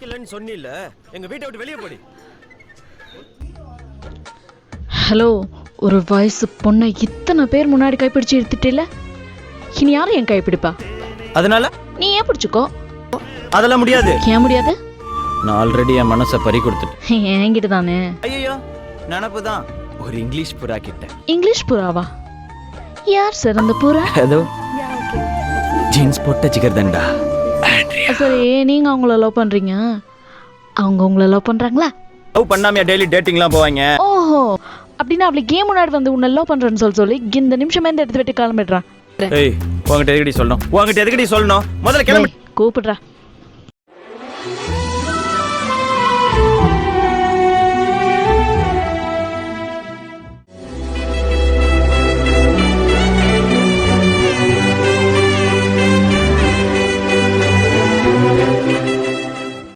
இல்லன்னு சொன்னில்ல, எங்க வீட்டை விட்டு வெளியே போடி. ஹலோ, ஒரு வயசு பொண்ணை இத்தனை பேர் முன்னாடி கைப்பிடிச்சு எடுத்துட்டில்ல, இனி யாரும் என் கைப்பிடிப்பா? அதனால நீ ஏன் பிடிச்சுக்கோ. அதெல்லாம் முடியாது. ஏன் முடியாது? நான் ஆல்ரெடி என் மனசை பறி கொடுத்துட்டேன். என்கிட்ட தானே. ஐயோ, நினப்பு தான். ஒரு இங்கிலீஷ் புறா கிட்ட. இங்கிலீஷ் புறாவா? யார் சார் அந்த புறா? ஏதோ ஜீன்ஸ் போட்ட ஜிகர்தண்டா. சரி, நீங்க அவங்கள லவ் பண்றீங்க, அவங்க உங்களை லவ் பண்றாங்களா? லவ் பண்ணாமையா டெய்லி டேட்டிங்லாம் போவாங்க? ஓஹோ, அப்படின்னா அவளை கேம் முன்னாடி வந்து உன்னை லவ் பண்றேன்னு சொல்லி இந்த நிமிஷமே இந்த எடுத்து விட்டு கிளம்பிடுறான். ஏய், உங்ககிட்ட எதுக்கடி சொல்லணும்? முதல்ல கிளம்பி கூப்பிடுறா.